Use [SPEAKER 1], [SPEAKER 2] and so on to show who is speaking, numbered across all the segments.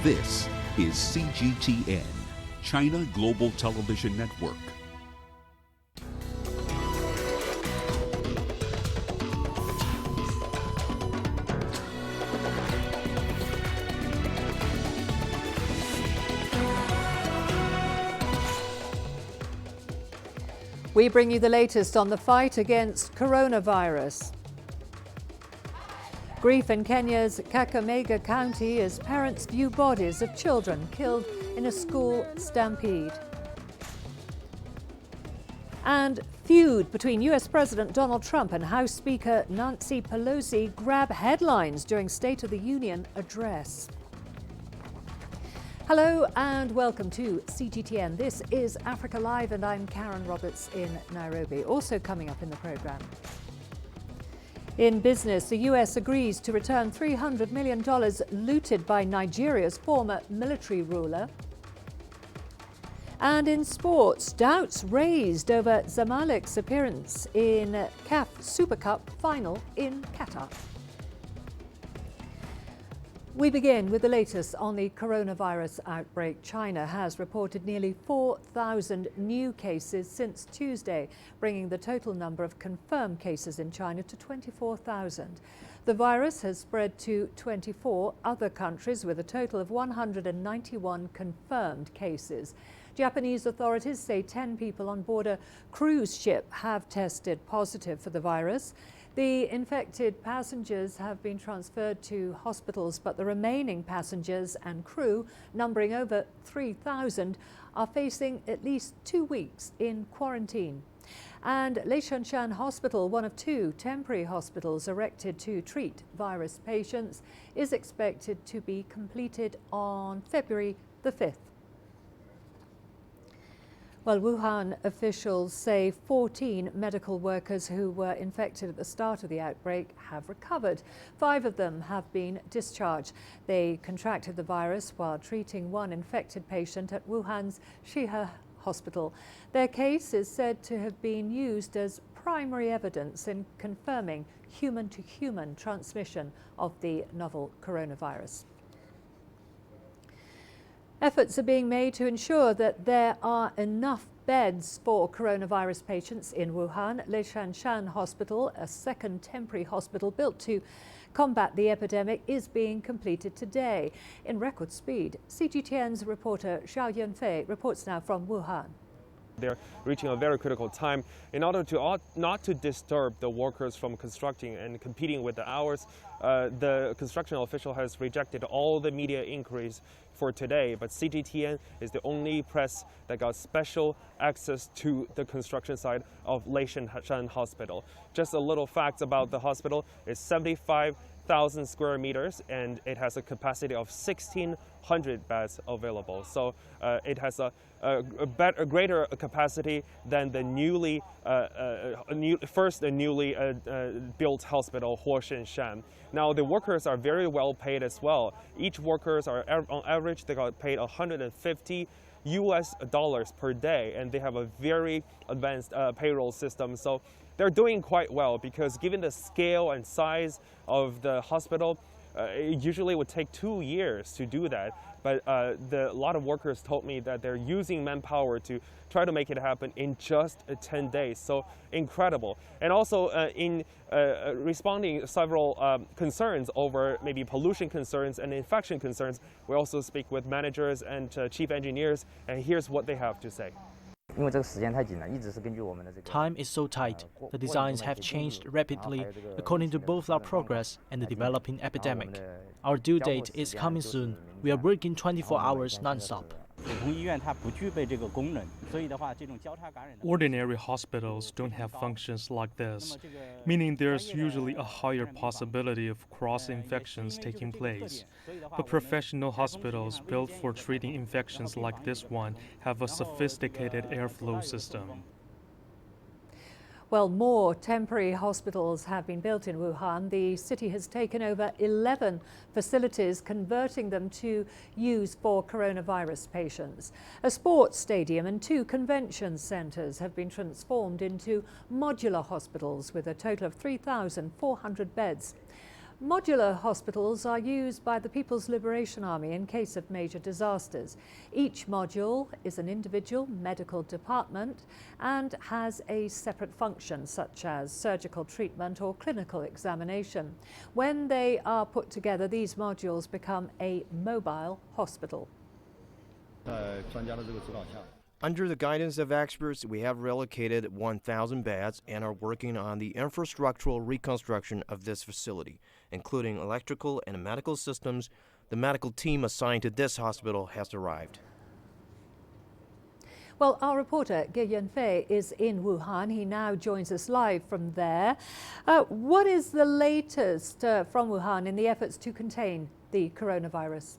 [SPEAKER 1] This is CGTN, China Global Television Network.
[SPEAKER 2] We bring you the latest on the fight against coronavirus. Grief in Kenya's Kakamega County as parents view bodies of children killed in a school stampede. And feud between US President Donald Trump and House Speaker Nancy Pelosi grab headlines during State of the Union address. Hello and welcome to CGTN. This is Africa Live and I'm Karen Roberts in Nairobi. Also coming up in the programme. In business, the US agrees to return $300 million looted by Nigeria's former military ruler. And in sports, doubts raised over Zamalek's appearance in CAF Super Cup final in Qatar. We begin with the latest on the coronavirus outbreak. China has reported nearly 4,000 new cases since Tuesday, bringing the total number of confirmed cases in China to 24,000. The virus has spread to 24 other countries with a total of 191 confirmed cases. Japanese authorities say 10 people on board a cruise ship have tested positive for the virus. The infected passengers have been transferred to hospitals, but the remaining passengers and crew, numbering over 3,000, are facing at least 2 weeks in quarantine. And Lesotho Hospital, one of 2 temporary hospitals erected to treat virus patients, is expected to be completed on February the 5th. Well, Wuhan officials say 14 medical workers who were infected at the start of the outbreak have recovered. 5 of them have been discharged. They contracted the virus while treating one infected patient at Wuhan's Shihe Hospital. Their case is said to have been used as primary evidence in confirming human-to-human transmission of the novel coronavirus. Efforts are being made to ensure that there are enough beds for coronavirus patients in Wuhan. Lesotho Hospital, a second temporary hospital built to combat the epidemic, is being completed today in record speed. CGTN's reporter Xiao Yanfei reports now from Wuhan.
[SPEAKER 3] They're reaching a very critical time. In order to not to disturb the workers from constructing and competing with the hours, the construction official has rejected all the media inquiries for today, but CGTN is the only press that got special access to the construction site of Lesotho Hospital. Just a little fact about the hospital: it's 75,000 square meters and it has a capacity of 1,600 beds available. So it has a greater capacity than the newly built hospital, Huoshenshan. Now the workers are very well paid as well. Each workers are on average they got paid $150 US per day, and they have a very advanced payroll system. So they're doing quite well because given the scale and size of the hospital, it usually would take 2 years to do that. But a lot of workers told me that they're using manpower to try to make it happen in just 10 days. So incredible. And also in responding several concerns over maybe pollution concerns and infection concerns, we also speak with managers and chief engineers, and here's what they have to say.
[SPEAKER 4] Time is so tight. The designs have changed rapidly according to both our progress and the developing epidemic. Our due date is coming soon. We are working 24 hours non-stop.
[SPEAKER 5] Ordinary hospitals don't have functions like this, meaning there's usually a higher possibility of cross-infections taking place. But professional hospitals built for treating infections like this one have a sophisticated airflow system.
[SPEAKER 2] Well, more temporary hospitals have been built in Wuhan. The city has taken over 11 facilities, converting them to use for coronavirus patients. A sports stadium and 2 convention centres have been transformed into modular hospitals with a total of 3,400 beds. Modular hospitals are used by the People's Liberation Army in case of major disasters. Each module is an individual medical department and has a separate function, such as surgical treatment or clinical examination. When they are put together, these modules become a mobile hospital.
[SPEAKER 6] Under the guidance of experts, we have relocated 1,000 beds and are working on the infrastructural reconstruction of this facility, including electrical and medical systems. The medical team assigned to this hospital has arrived.
[SPEAKER 2] Well, our reporter, Ge Yanfei, is in Wuhan. He now joins us live from there. What is the latest from Wuhan in the efforts to contain the coronavirus?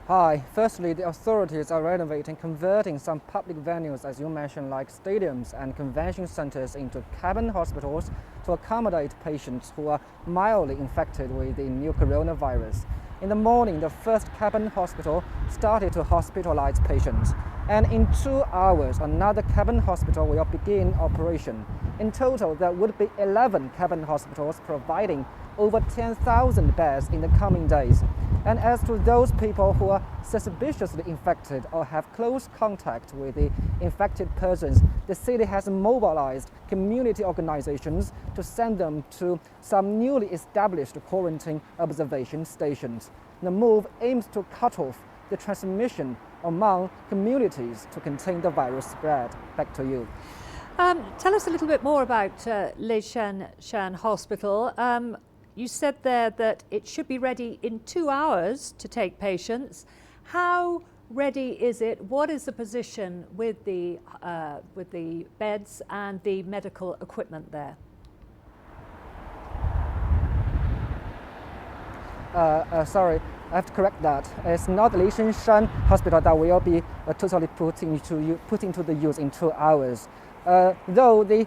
[SPEAKER 7] Hi. Firstly, the authorities are renovating, converting some public venues, as you mentioned, like stadiums and convention centers, into cabin hospitals to accommodate patients who are mildly infected with the new coronavirus. In the morning, the first cabin hospital started to hospitalize patients. And in 2 hours, another cabin hospital will begin operation. In total, there would be 11 cabin hospitals providing over 10,000 beds in the coming days. And as to those people who are suspiciously infected or have close contact with the infected persons, the city has mobilized community organizations to send them to some newly established quarantine observation stations. The move aims to cut off the transmission among communities to contain the virus spread. Back to you.
[SPEAKER 2] Tell us a little bit more about Leshan Hospital. You said there that it should be ready in 2 hours to take patients. How ready is it? What is the position with the beds and the medical equipment there?
[SPEAKER 7] Sorry, I have to correct that. It's not Leshan Hospital that will be totally put into the use in 2 hours. Though the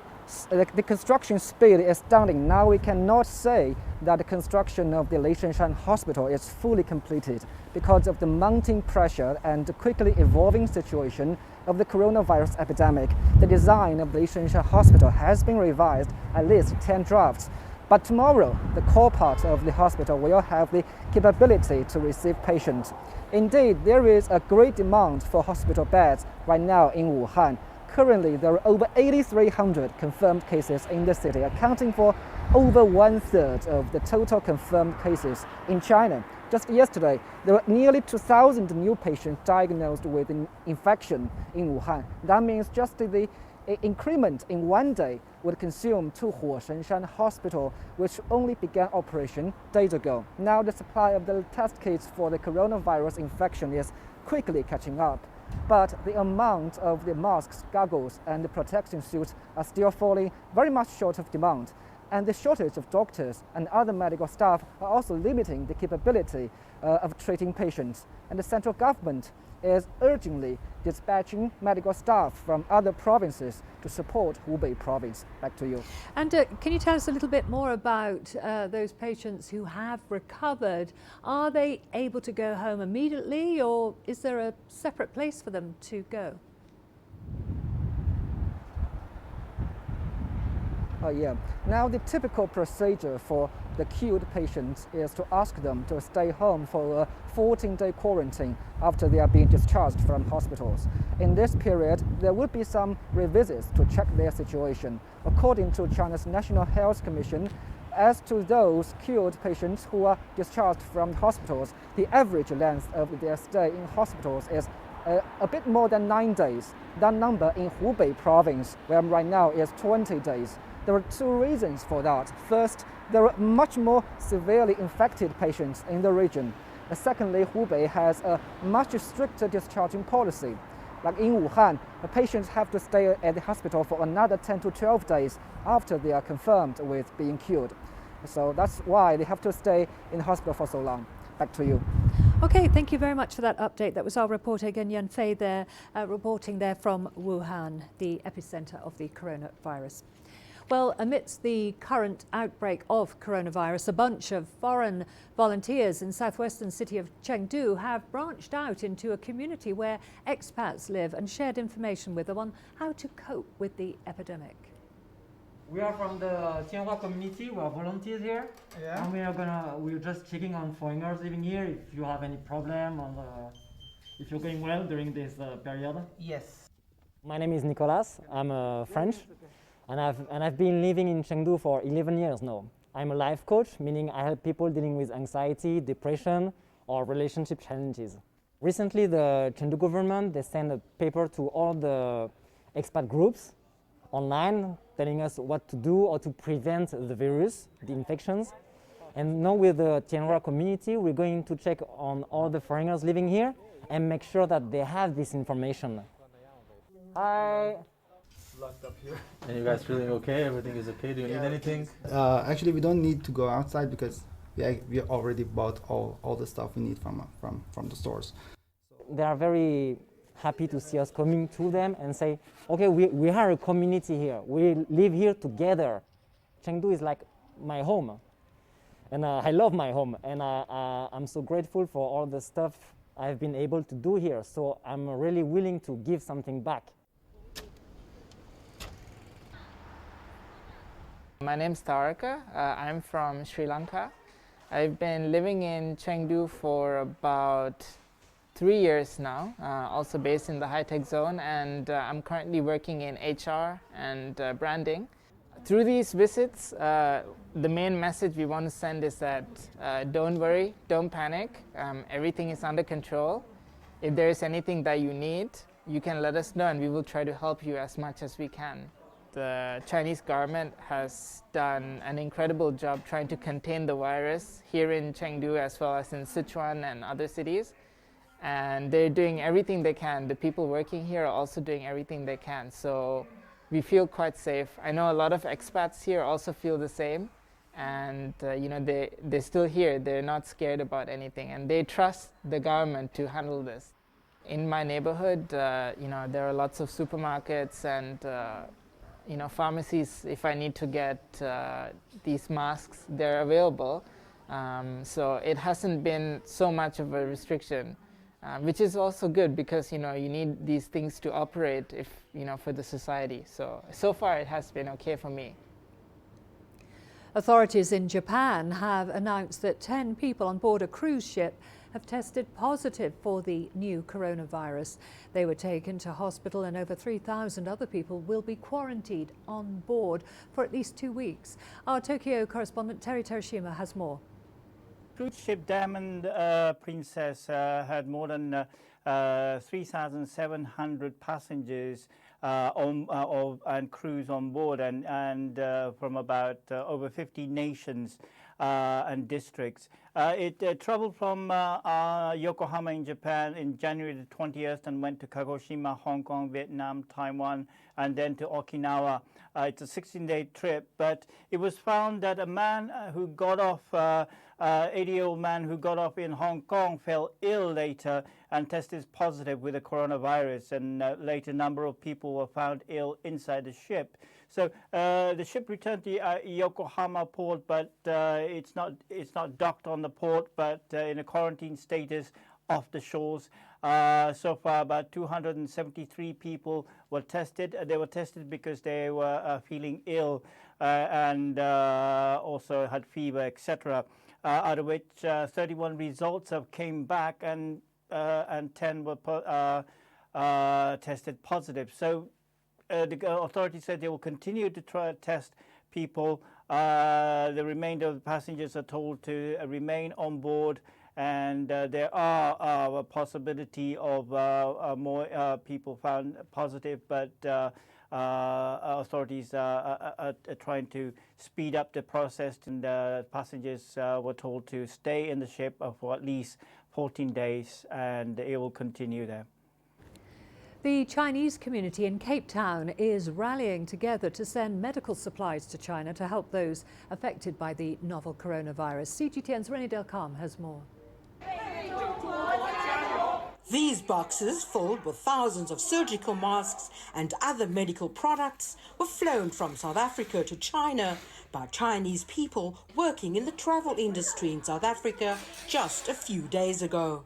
[SPEAKER 7] construction speed is stunning, now we cannot say that the construction of the Leshan Hospital is fully completed because of the mounting pressure and the quickly evolving situation of the coronavirus epidemic. The design of the Leshan Hospital has been revised at least 10 drafts. But tomorrow, the core part of the hospital will have the capability to receive patients. Indeed, there is a great demand for hospital beds right now in Wuhan. Currently, there are over 8,300 confirmed cases in the city, accounting for over 1/3 of the total confirmed cases in China. Just yesterday, there were nearly 2,000 new patients diagnosed with an infection in Wuhan. That means just the increment in 1 day would consume 2 Huoshengshan Hospital, which only began operation days ago. Now the supply of the test kits for the coronavirus infection is quickly catching up. But the amount of the masks, goggles, and the protection suits are still falling very much short of demand. And the shortage of doctors and other medical staff are also limiting the capability of treating patients. And the central government is urgently dispatching medical staff from other provinces to support Hubei province. Back to you.
[SPEAKER 2] And can you tell us a little bit more about those patients who have recovered? Are they able to go home immediately, or is there a separate place for them to go?
[SPEAKER 7] Yeah. Now the typical procedure for the cured patients is to ask them to stay home for a 14-day quarantine after they are being discharged from hospitals. In this period, there will be some revisits to check their situation. According to China's National Health Commission, as to those cured patients who are discharged from hospitals, the average length of their stay in hospitals is a bit more than 9 days. That number in Hubei province, where I'm right now, is 20 days. There are 2 reasons for that. First, there are much more severely infected patients in the region. Secondly, Hubei has a much stricter discharging policy. Like in Wuhan, the patients have to stay at the hospital for another 10 to 12 days after they are confirmed with being cured. So that's why they have to stay in the hospital for so long. Back to you.
[SPEAKER 2] Okay, thank you very much for that update. That was our reporter, Ge Yanfei, there, reporting there from Wuhan, the epicenter of the coronavirus. Well, amidst the current outbreak of coronavirus, a bunch of foreign volunteers in southwestern city of Chengdu have branched out into a community where expats live and shared information with them on how to cope with the epidemic.
[SPEAKER 8] We are from the Tianhua community. We are volunteers here.
[SPEAKER 9] Yeah.
[SPEAKER 8] And we're just checking on foreigners living here. If you have any problem or if you're going well during this period.
[SPEAKER 9] Yes.
[SPEAKER 8] My name is Nicolas. I'm French, and I've been living in Chengdu for 11 years now. I'm a life coach, meaning I help people dealing with anxiety, depression, or relationship challenges. Recently, the Chengdu government, they sent a paper to all the expat groups online telling us what to do or to prevent the virus, the infections. And now with the Tianhua community, we're going to check on all the foreigners living here and make sure that they have this information. Hi.
[SPEAKER 9] Locked up here.
[SPEAKER 10] And you guys feeling okay? Everything is okay? Do you need anything?
[SPEAKER 11] Actually, we don't need to go outside because we already bought all the stuff we need from the stores.
[SPEAKER 8] They are very happy to see us coming to them and say, okay, we are a community here. We live here together. Chengdu is like my home. And I love my home. And I'm so grateful for all the stuff I've been able to do here. So I'm really willing to give something back.
[SPEAKER 12] My name's Mutharika. I'm from Sri Lanka. I've been living in Chengdu for about 3 years now, also based in the high-tech zone, and I'm currently working in HR and branding. Through these visits, the main message we want to send is that don't worry, don't panic, everything is under control. If there is anything that you need, you can let us know and we will try to help you as much as we can. The Chinese government has done an incredible job trying to contain the virus here in Chengdu as well as in Sichuan and other cities. And they're doing everything they can. The people working here are also doing everything they can. So we feel quite safe. I know a lot of expats here also feel the same. And they're still here. They're not scared about anything. And they trust the government to handle this. In my neighborhood, there are lots of supermarkets and pharmacies. If I need to get these masks, they're available. So it hasn't been so much of a restriction. Which is also good because you need these things to operate for the society. So far it has been okay for me.
[SPEAKER 2] Authorities in Japan have announced that 10 people on board a cruise ship have tested positive for the new coronavirus. They were taken to hospital and over 3,000 other people will be quarantined on board for at least 2 weeks. Our Tokyo correspondent Terry Terashima has more.
[SPEAKER 13] Cruise ship Diamond Princess had more than 3,700 passengers and crews on board, and from about over 50 nations and districts. It traveled from Yokohama in Japan in January the 20th and went to Kagoshima, Hong Kong, Vietnam, Taiwan, and then to Okinawa. It's a 16-day trip, but it was found that a man who got off 80-year-old man who got off in Hong Kong fell ill later and tested positive with the coronavirus, and later a number of people were found ill inside the ship. So the ship returned to Yokohama port, but it's not docked on the port, but in a quarantine status off the shores. So far, about 273 people were tested. They were tested because they were feeling ill and also had fever, etc. Out of which 31 results have came back and 10 were tested positive. So the authorities said they will continue to try to test people. The remainder of the passengers are told to remain on board, and there are a possibility of more people found positive, but authorities are trying to speed up the process, and passengers were told to stay in the ship for at least 14 days, and it will continue there.
[SPEAKER 2] The Chinese community in Cape Town is rallying together to send medical supplies to China to help those affected by the novel coronavirus. CGTN's Renee Del Carme has more.
[SPEAKER 14] These boxes, filled with thousands of surgical masks and other medical products, were flown from South Africa to China by Chinese people working in the travel industry in South Africa just a few days ago.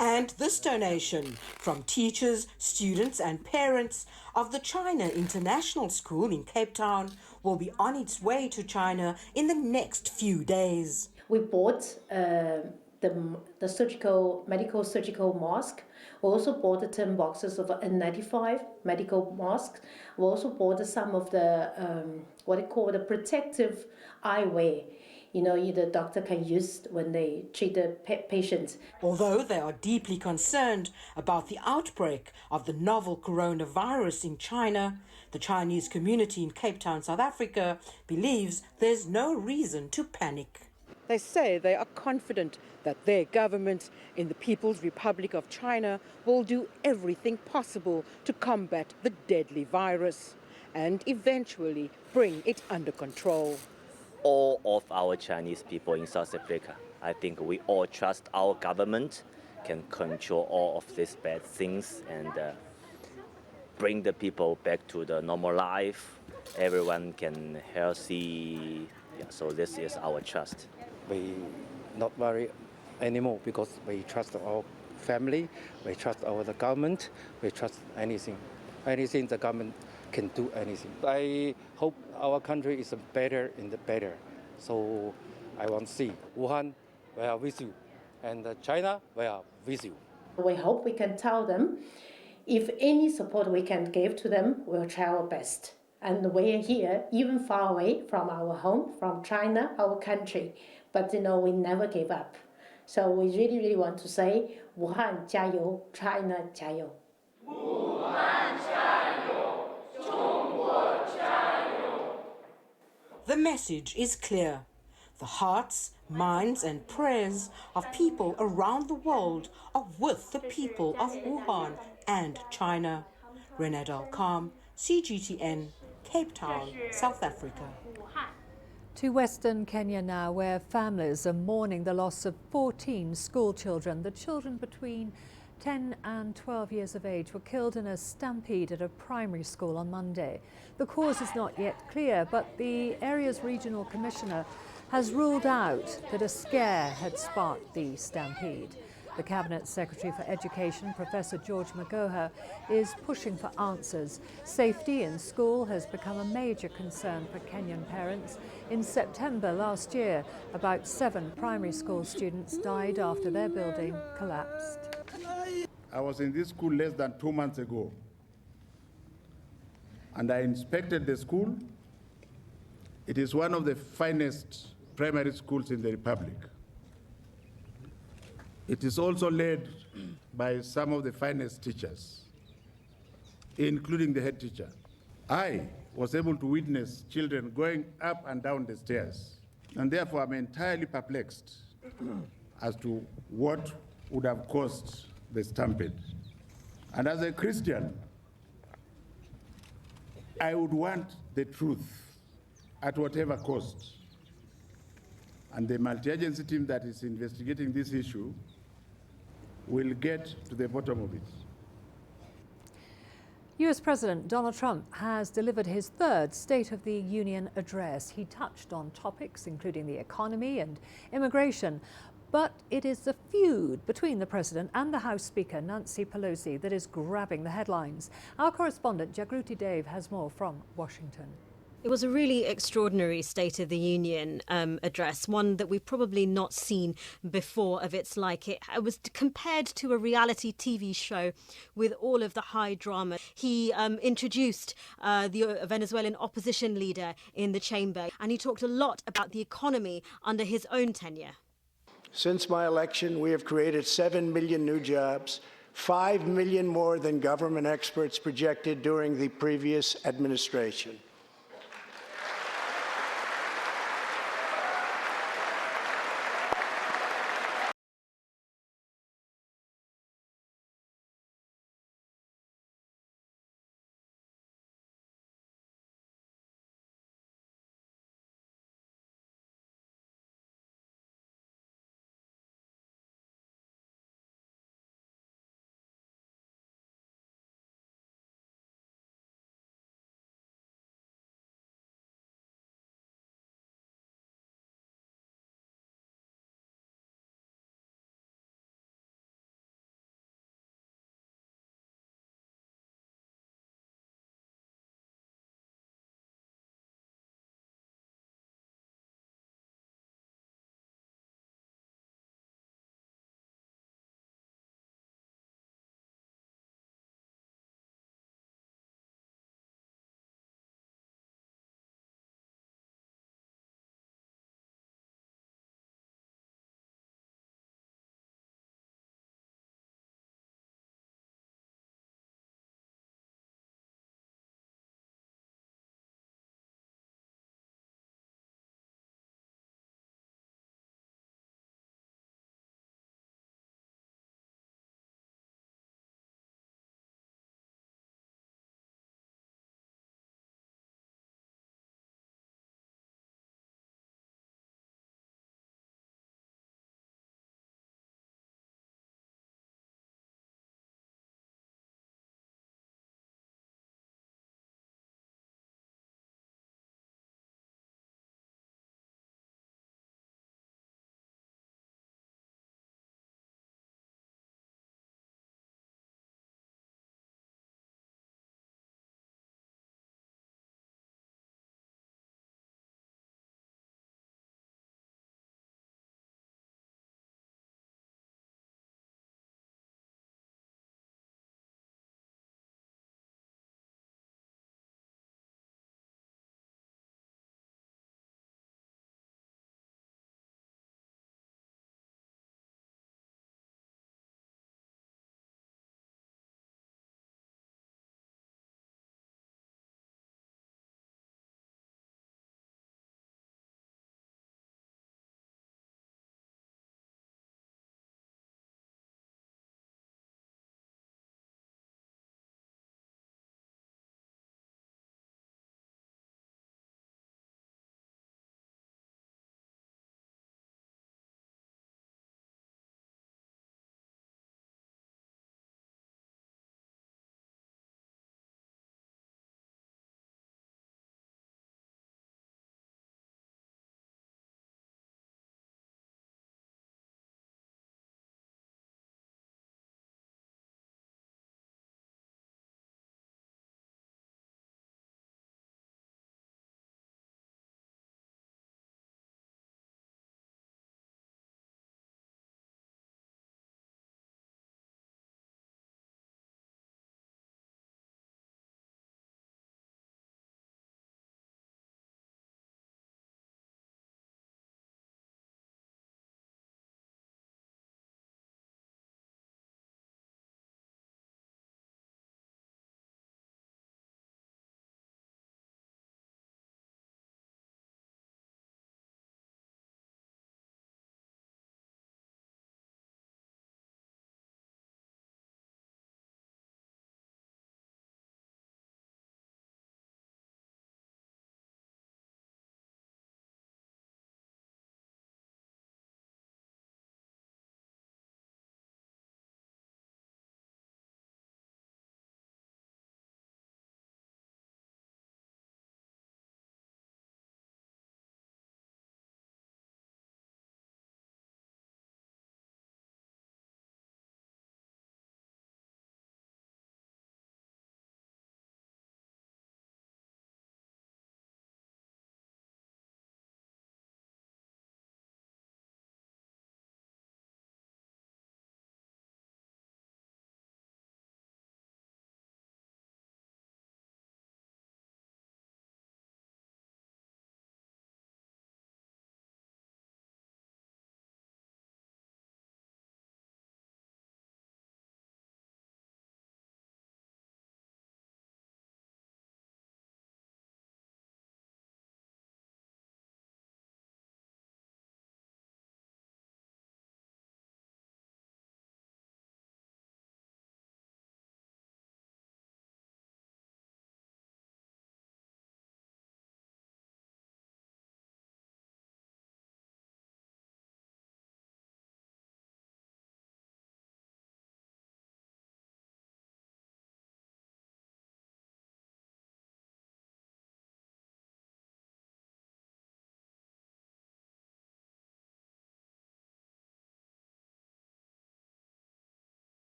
[SPEAKER 14] And this donation from teachers, students and parents of the China International School in Cape Town will be on its way to China in the next few days.
[SPEAKER 15] We bought the medical surgical mask. We also bought 10 boxes of N95 medical masks. We also bought some of the what they call the protective eyewear. You know, the doctor can use when they treat the patients.
[SPEAKER 14] Although they are deeply concerned about the outbreak of the novel coronavirus in China, the Chinese community in Cape Town, South Africa, believes there's no reason to panic. They say they are confident that their government in the People's Republic of China will do everything possible to combat the deadly virus and eventually bring it under control.
[SPEAKER 16] All of our Chinese people in South Africa, I think we all trust our government can control all of these bad things and bring the people back to the normal life. Everyone can healthy. Yeah, so this is our trust.
[SPEAKER 17] We not worry anymore because we trust our family, we trust the government, we trust anything the government can do anything. I hope our country is better and better. So I want to see Wuhan, we are with you, and China, we are with you.
[SPEAKER 15] We hope we can tell them if any support we can give to them, we'll try our best. And we're here, even far away from our home, from China, our country. But we never give up. So we really, really want to say, Wuhan 加油, China 加油.
[SPEAKER 14] Wuhan 加油, 中国加油. The message is clear. The hearts, minds and prayers of people around the world are with the people of Wuhan and China. Renee Dalcom, CGTN, Cape Town, South Africa.
[SPEAKER 2] To Western Kenya now, where families are mourning the loss of 14 school children. The children between 10 and 12 years of age were killed in a stampede at a primary school on Monday. The cause is not yet clear, but the area's regional commissioner has ruled out that a scare had sparked the stampede. The Cabinet Secretary for Education, Professor George Magoha, is pushing for answers. Safety in school has become a major concern for Kenyan parents. In September last year, about 7 primary school students died after their building collapsed.
[SPEAKER 18] I was in this school less than 2 months ago, and I inspected the school. It is one of the finest primary schools in the Republic. It is also led by some of the finest teachers, including the head teacher. I was able to witness children going up and down the stairs, and therefore I'm entirely perplexed as to what would have caused the stampede. And as a Christian, I would want the truth at whatever cost. And the multi-agency team that is investigating this issue will get to the bottom of it.
[SPEAKER 2] US President Donald Trump has delivered his third State of the Union address. He touched on topics including the economy and immigration, but it is the feud between the President and the House Speaker, Nancy Pelosi, that is grabbing the headlines. Our correspondent, Jagruti Dave, has more from Washington.
[SPEAKER 19] It was a really extraordinary State of the Union address, one that we've probably not seen before of its like. It was compared to a reality TV show with all of the high drama. He introduced the Venezuelan opposition leader in the chamber, and he talked a lot about the economy under his own tenure.
[SPEAKER 20] Since my election, we have created 7 million new jobs, 5 million more than government experts projected during the previous administration.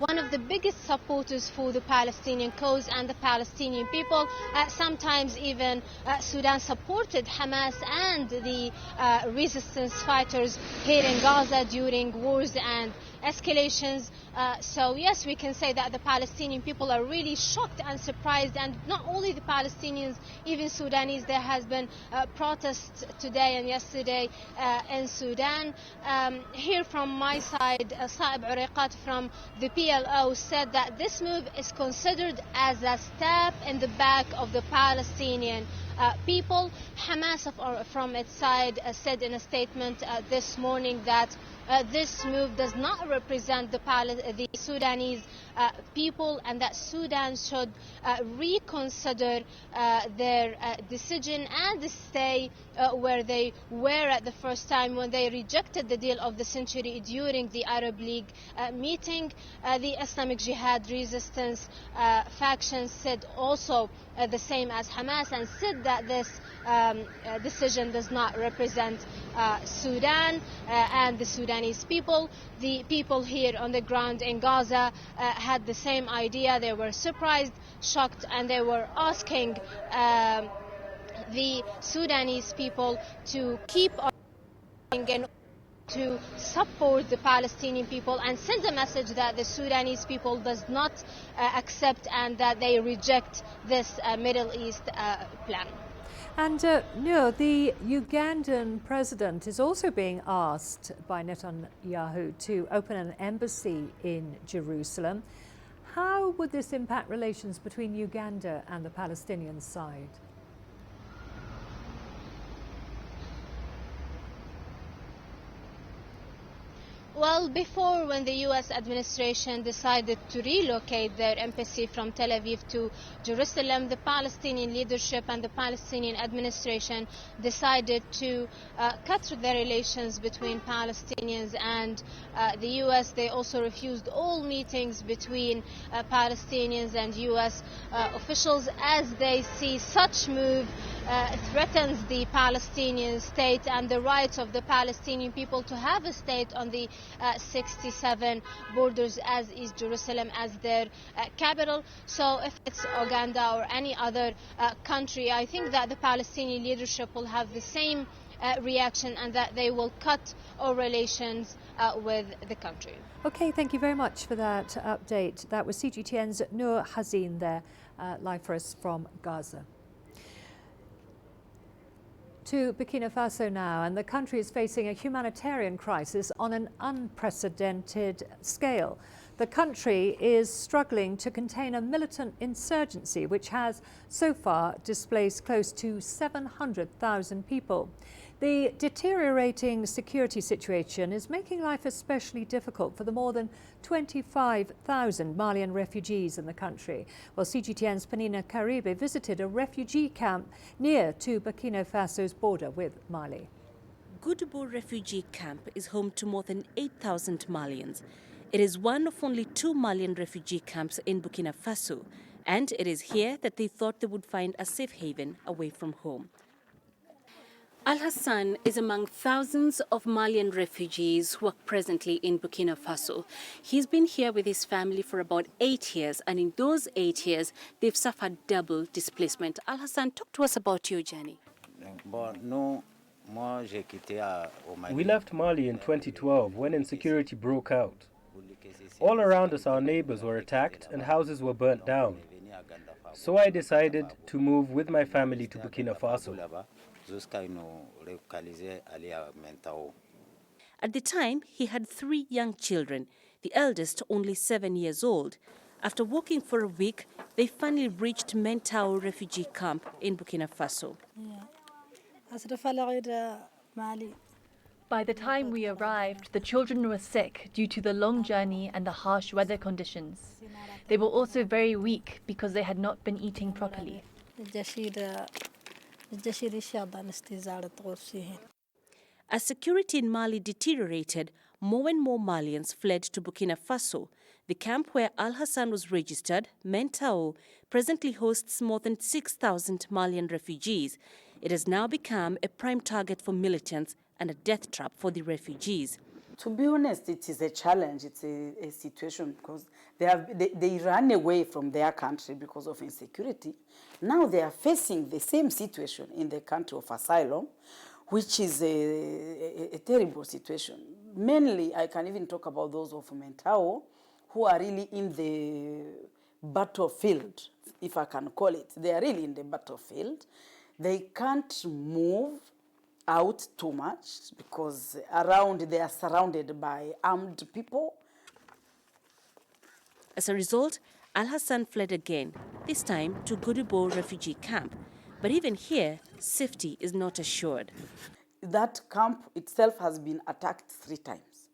[SPEAKER 21] one of the biggest supporters for the Palestinian cause and the Palestinian people. Sometimes even Sudan supported Hamas and the resistance fighters here in Gaza during wars and escalations. So yes, we can say that the Palestinian people are really shocked and surprised, and not only the Palestinians, even Sudanese. There has been protests today and yesterday in Sudan. Here from my side, Saib Uriqat from the PLO said that this move is considered as a step in the back of the Palestinian people. Hamas from its side said in a statement this morning that this move does not represent the Sudanese people, and that Sudan should reconsider their decision and stay where they were at the first time when they rejected the deal of the century during the Arab League meeting. The Islamic Jihad resistance faction said also the same as Hamas, and said that this decision does not represent Sudan and the Sudanese people. The people here on the ground in Gaza had the same idea. They were surprised, shocked, and they were asking the Sudanese people to keep and to support the Palestinian people and send a message that the Sudanese people does not accept and that they reject this Middle East plan.
[SPEAKER 2] And no, the Ugandan president is also being asked by Netanyahu to open an embassy in Jerusalem. How would this impact relations between Uganda and the Palestinian side?
[SPEAKER 21] Well, before, when the U.S. administration decided to relocate their embassy from Tel Aviv to Jerusalem, the Palestinian leadership and the Palestinian administration decided to cut the relations between Palestinians and the U.S. They also refused all meetings between Palestinians and U.S. Officials, as they see such move threatens the Palestinian state and the rights of the Palestinian people to have a state on the 67 borders, as is Jerusalem as their capital. So if it's Uganda or any other country, I think that the Palestinian leadership will have the same reaction, and that they will cut all relations with the country.
[SPEAKER 2] Okay, thank you very much for that update. That was CGTN's Noor Hazin there, live for us from Gaza. To Burkina Faso now, and the country is facing a humanitarian crisis on an unprecedented scale. The country is struggling to contain a militant insurgency which has so far displaced close to 700,000 people. The deteriorating security situation is making life especially difficult for the more than 25,000 Malian refugees in the country. Well, CGTN's Panina Karibe visited a refugee camp near to Burkina Faso's border with Mali.
[SPEAKER 22] Goudebo refugee camp is home to more than 8,000 Malians. It is one of only 2 Malian refugee camps in Burkina Faso, and it is here that they thought they would find a safe haven away from home. Al-Hassan is among thousands of Malian refugees who are presently in Burkina Faso. He's been here with his family for about 8 years, and in those 8 years, they've suffered double displacement. Al-Hassan, talk to us about your journey.
[SPEAKER 23] We left Mali in 2012 when insecurity broke out. All around us, our neighbors were attacked and houses were burnt down. So I decided to move with my family to Burkina Faso.
[SPEAKER 22] At the time, he had 3 young children, the eldest only 7 years old. After walking for a week, they finally reached Mentao refugee camp in Burkina Faso.
[SPEAKER 24] By the time we arrived, the children were sick due to the long journey and the harsh weather conditions. They were also very weak because they had not been eating properly.
[SPEAKER 22] As security in Mali deteriorated, more and more Malians fled to Burkina Faso. The camp where Al-Hassan was registered, Mentao, presently hosts more than 6,000 Malian refugees. It has now become a prime target for militants and a death trap for the refugees.
[SPEAKER 1] To be honest, it is a challenge. It's a situation because they ran away from their country because of insecurity. Now they are facing the same situation in the country of asylum, which is a terrible situation. Mainly, I can even talk about those of Mentao, who are really in the battlefield, if I can call it. They are really in the battlefield. They can't move out too much because around they are surrounded by armed people.
[SPEAKER 3] As a result, Al-Hassan fled again, this time to Gudubo refugee camp. But even here, safety is not assured.
[SPEAKER 1] That camp itself has been attacked 3 times.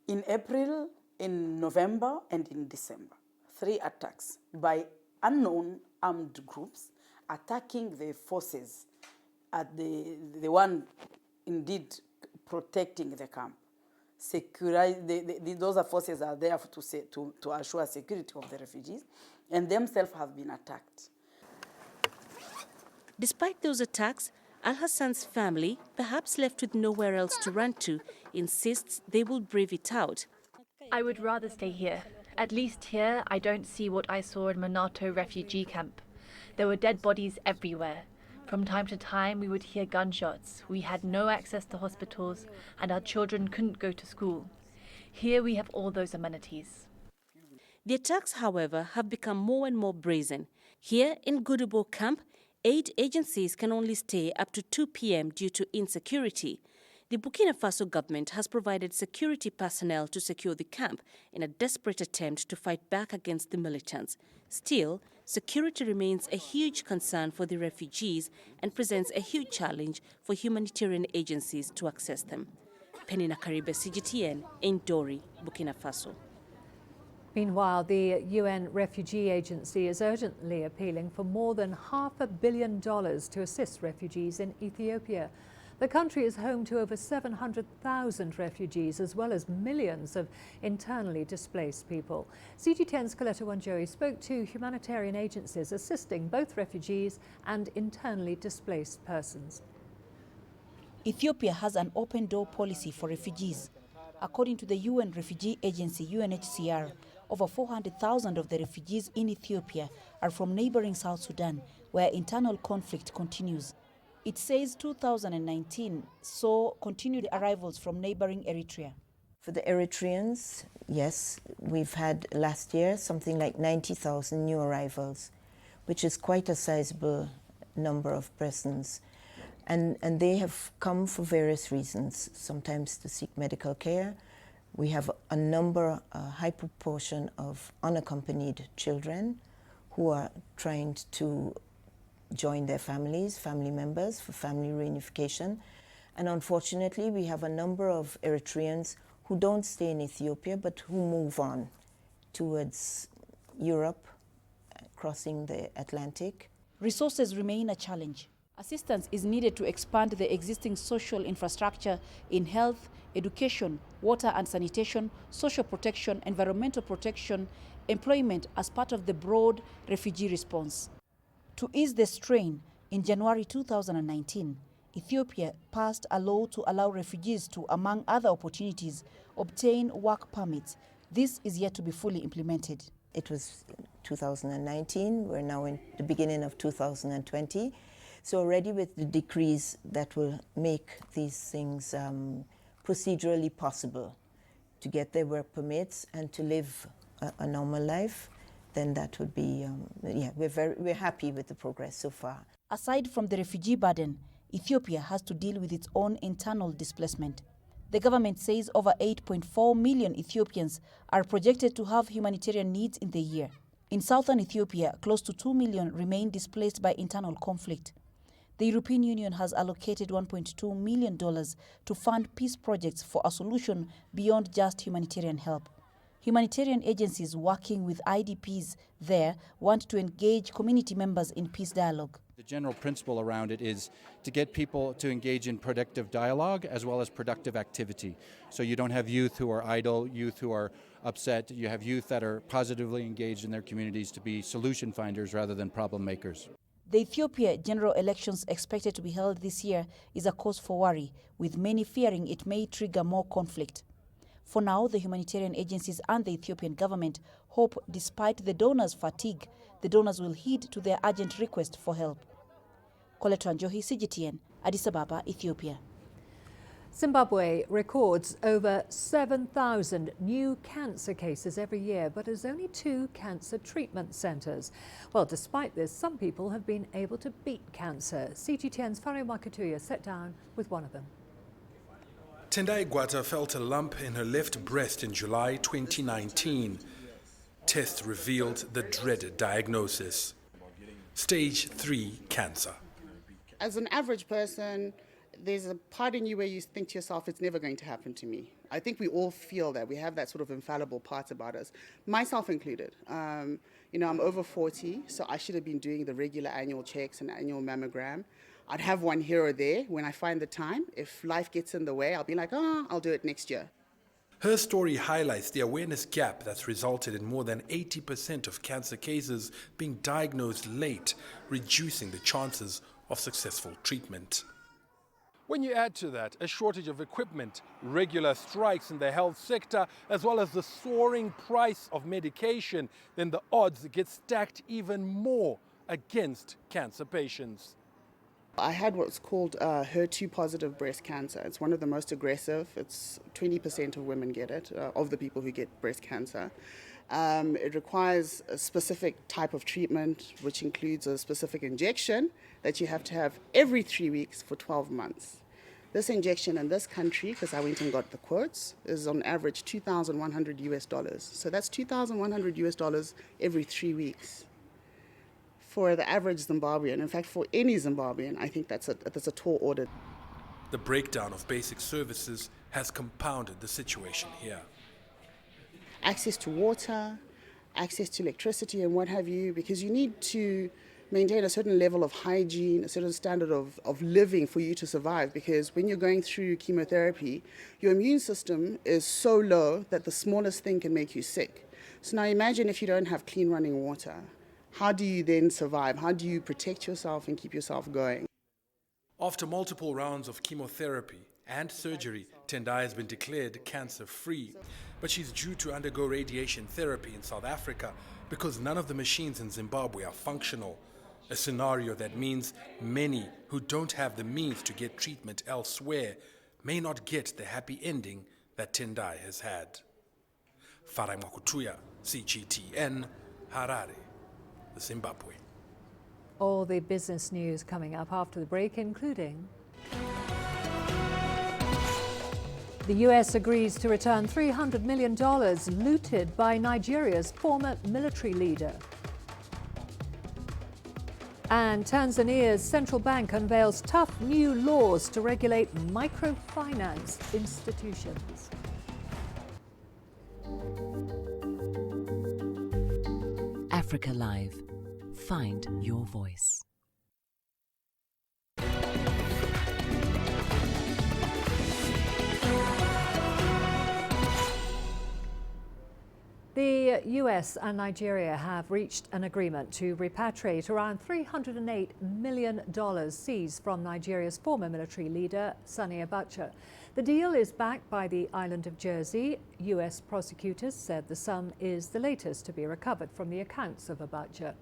[SPEAKER 1] In April, in November, and in December. 3 attacks by unknown armed groups attacking the forces at the one indeed protecting the camp. Those forces are there to assure security of the refugees, and themselves have been attacked.
[SPEAKER 3] Despite those attacks, Al-Hassan's family, perhaps left with nowhere else to run to, insists they will brave it out.
[SPEAKER 24] I would rather stay here. At least here, I don't see what I saw in Manato refugee camp. There were dead bodies everywhere. From time to time, we would hear gunshots. We had no access to hospitals, and our children couldn't go to school. Here we have all those amenities.
[SPEAKER 3] The attacks, however, have become more and more brazen. Here in Gudubo camp, aid agencies can only stay up to 2 p.m. due to insecurity. The Burkina Faso government has provided security personnel to secure the camp in a desperate attempt to fight back against the militants. Still, security remains a huge concern for the refugees and presents a huge challenge for humanitarian agencies to access them. Penina Karibe, CGTN, in Dori, Burkina Faso.
[SPEAKER 2] Meanwhile, the UN Refugee Agency is urgently appealing for more than $500 million to assist refugees in Ethiopia. The country is home to over 700,000 refugees, as well as millions of internally displaced people. CGTN's Coletta Wanjohi spoke to humanitarian agencies assisting both refugees and internally displaced persons.
[SPEAKER 4] Ethiopia has an open door policy for refugees. According to the UN Refugee Agency, UNHCR, over 400,000 of the refugees in Ethiopia are from neighboring South Sudan, where internal conflict continues. It says 2019 saw continued arrivals from neighboring Eritrea.
[SPEAKER 5] For the Eritreans, yes, we've had last year something like 90,000 new arrivals, which is quite a sizable number of persons. And they have come for various reasons, sometimes to seek medical care. We have a number, a high proportion of unaccompanied children who are trying to join their families, family members, for family reunification. And unfortunately, we have a number of Eritreans who don't stay in Ethiopia, but who move on towards Europe, crossing the Atlantic.
[SPEAKER 4] Resources remain a challenge. Assistance is needed to expand the existing social infrastructure in health, education, water and sanitation, social protection, environmental protection, employment as part of the broad refugee response. To ease the strain, in January 2019, Ethiopia passed a law to allow refugees to, among other opportunities, obtain work permits. This is yet to be fully implemented.
[SPEAKER 5] It was 2019, we're now in the beginning of 2020. So already with the decrees that will make these things procedurally possible to get their work permits and to live a normal life, then that would be, we're happy with the progress so far.
[SPEAKER 4] Aside from the refugee burden, Ethiopia has to deal with its own internal displacement. The government says over 8.4 million Ethiopians are projected to have humanitarian needs in the year. In southern Ethiopia, close to 2 million remain displaced by internal conflict. The European Union has allocated $1.2 million to fund peace projects for a solution beyond just humanitarian help. Humanitarian agencies working with IDPs there want to engage community members in peace dialogue.
[SPEAKER 25] The general principle around it is to get people to engage in productive dialogue as well as productive activity. So you don't have youth who are idle, youth who are upset. You have youth that are positively engaged in their communities to be solution finders rather than problem makers.
[SPEAKER 4] The Ethiopia general elections expected to be held this year is a cause for worry, with many fearing it may trigger more conflict. For now, the humanitarian agencies and the Ethiopian government hope, despite the donors' fatigue, the donors will heed to their urgent request for help. Coletta Njohi, CGTN, Addis Ababa, Ethiopia.
[SPEAKER 2] Zimbabwe records over 7,000 new cancer cases every year, but has only 2 cancer treatment centres. Well, despite this, some people have been able to beat cancer. CGTN's Fario Makatuya sat down with one of them.
[SPEAKER 6] Tendai Gwata felt a lump in her left breast in July 2019. Tests revealed the dreaded diagnosis: stage 3 cancer.
[SPEAKER 7] As an average person, there's a part in you where you think to yourself, it's never going to happen to me. I think we all feel that. We have that sort of infallible part about us, myself included. I'm over 40, so I should have been doing the regular annual checks and annual mammogram. I'd have one here or there when I find the time. If life gets in the way, I'll be like, I'll do it next year.
[SPEAKER 6] Her story highlights the awareness gap that's resulted in more than 80% of cancer cases being diagnosed late, reducing the chances of successful treatment.
[SPEAKER 9] When you add to that a shortage of equipment, regular strikes in the health sector, as well as the soaring price of medication, then the odds get stacked even more against cancer patients.
[SPEAKER 7] I had what's called HER2 positive breast cancer. It's one of the most aggressive. It's 20% of women get it, of the people who get breast cancer. It requires a specific type of treatment, which includes a specific injection that you have to have every 3 weeks for 12 months. This injection in this country, because I went and got the quotes, is on average $2,100 US. So that's $2,100 US every 3 weeks. For the average Zimbabwean, in fact, for any Zimbabwean, I think that's a tall order.
[SPEAKER 6] The breakdown of basic services has compounded the situation here.
[SPEAKER 7] Access to water, access to electricity and what have you, because you need to maintain a certain level of hygiene, a certain standard of living for you to survive, because when you're going through chemotherapy, your immune system is so low that the smallest thing can make you sick. So now imagine if you don't have clean running water. How do you then survive? How do you protect yourself and keep yourself going?
[SPEAKER 6] After multiple rounds of chemotherapy and surgery, Tendai has been declared cancer-free, but she's due to undergo radiation therapy in South Africa because none of the machines in Zimbabwe are functional, a scenario that means many who don't have the means to get treatment elsewhere may not get the happy ending that Tendai has had. Farai Makutuya, CGTN, Harare, Zimbabwe.
[SPEAKER 2] All the business news coming up after the break, including the US agrees to return $300 million looted by Nigeria's former military leader. And Tanzania's central bank unveils tough new laws to regulate microfinance institutions.
[SPEAKER 10] Africa Live. Find your voice.
[SPEAKER 2] The US and Nigeria have reached an agreement to repatriate around $308 million seized from Nigeria's former military leader, Sani Abacha. The deal is backed by the island of Jersey. US prosecutors said the sum is the latest to be recovered from the accounts of Abacha.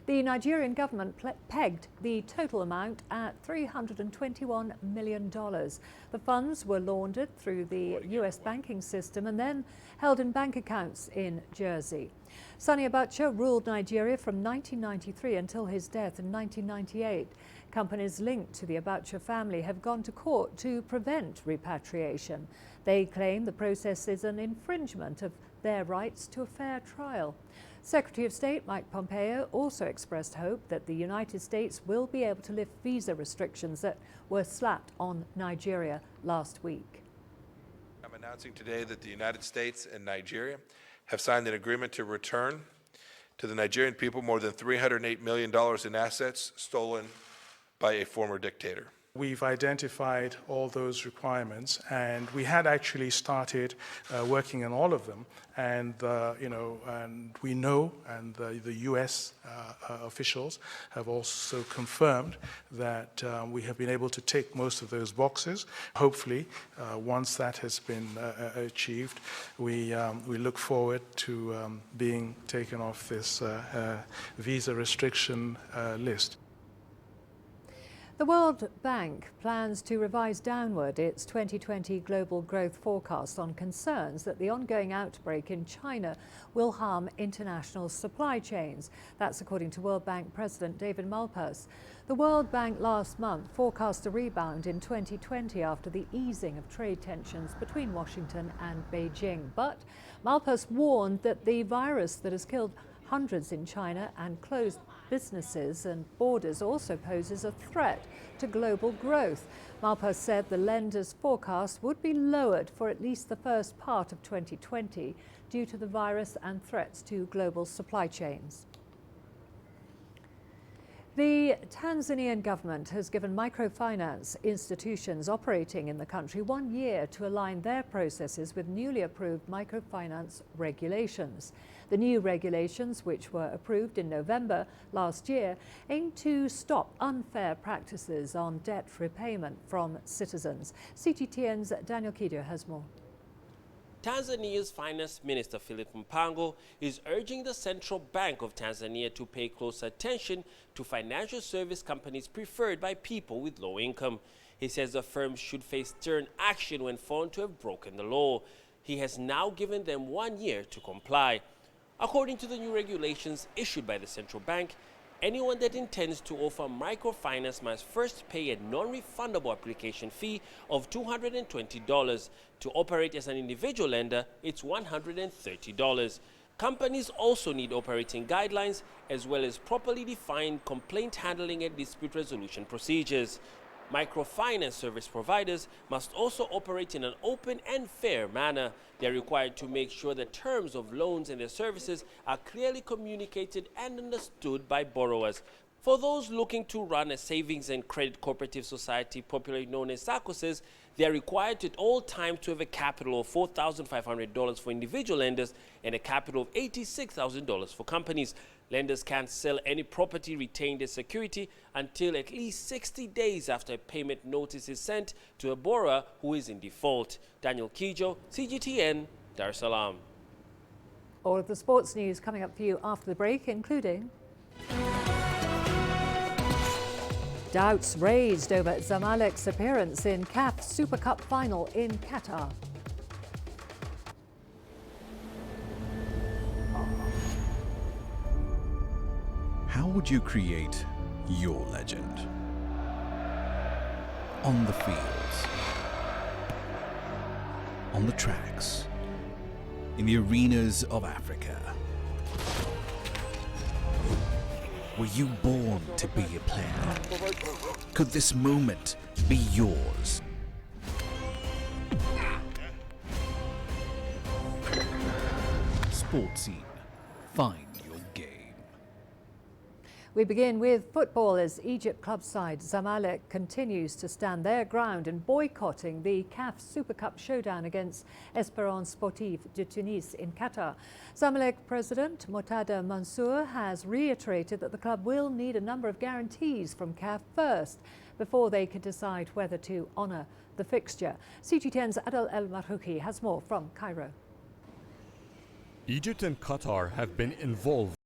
[SPEAKER 2] The Nigerian government pegged the total amount at $321 million. The funds were laundered through the US banking system and then held in bank accounts in Jersey. Sani Abacha ruled Nigeria from 1993 until his death in 1998. Companies linked to the Abacha family have gone to court to prevent repatriation. They claim the process is an infringement of their rights to a fair trial. Secretary of State Mike Pompeo also expressed hope that the United States will be able to lift visa restrictions that were slapped on Nigeria last week.
[SPEAKER 11] I'm announcing today that the United States and Nigeria have signed an agreement to return to the Nigerian people more than $308 million in assets stolen by a former dictator.
[SPEAKER 6] We've identified all those requirements, and we had actually started working on all of them. And and we know, and the U.S. Officials have also confirmed that we have been able to tick most of those boxes. Hopefully, once that has been achieved, we look forward to being taken off this visa restriction list.
[SPEAKER 2] The World Bank plans to revise downward its 2020 global growth forecast on concerns that the ongoing outbreak in China will harm international supply chains. That's according to World Bank President David Malpass. The World Bank last month forecast a rebound in 2020 after the easing of trade tensions between Washington and Beijing. But Malpass warned that the virus that has killed hundreds in China and closed businesses and borders also poses a threat to global growth. Malpass said the lender's forecast would be lowered for at least the first part of 2020 due to the virus and threats to global supply chains. The Tanzanian government has given microfinance institutions operating in the country 1 year to align their processes with newly approved microfinance regulations. The new regulations, which were approved in November last year, aim to stop unfair practices on debt repayment from citizens. CGTN's Daniel Kidio has more.
[SPEAKER 8] Tanzania's Finance Minister Philip Mpango is urging the Central Bank of Tanzania to pay close attention to financial service companies preferred by people with low income. He says the firms should face stern action when found to have broken the law. He has now given them 1 year to comply. According to the new regulations issued by the central bank, anyone that intends to offer microfinance must first pay a non-refundable application fee of $220. To operate as an individual lender, it's $130. Companies also need operating guidelines as well as properly defined complaint handling and dispute resolution procedures. Microfinance service providers must also operate in an open and fair manner. They are required to make sure the terms of loans and their services are clearly communicated and understood by borrowers. For those looking to run a savings and credit cooperative society, popularly known as SACCOs, they are required at all times to have a capital of $4,500 for individual lenders and a capital of $86,000 for companies. Lenders can't sell any property retained as security until at least 60 days after a payment notice is sent to a borrower who is in default. Daniel Kijo, CGTN, Dar es Salaam.
[SPEAKER 2] All of the sports news coming up for you after the break, including doubts raised over Zamalek's appearance in CAF Super Cup final in Qatar.
[SPEAKER 12] How would you create your legend? On the fields, on the tracks, in the arenas of Africa. Were you born to be a player? Could this moment be yours? Sports Scene. Find your game.
[SPEAKER 2] We begin with football as Egypt club side Zamalek continues to stand their ground in boycotting the CAF Super Cup showdown against Espérance Sportive de Tunis in Qatar. Zamalek president Murtada Mansour has reiterated that the club will need a number of guarantees from CAF first before they can decide whether to honour the fixture. CGTN's Adel El Marhouki has more from Cairo.
[SPEAKER 13] Egypt and Qatar have been involved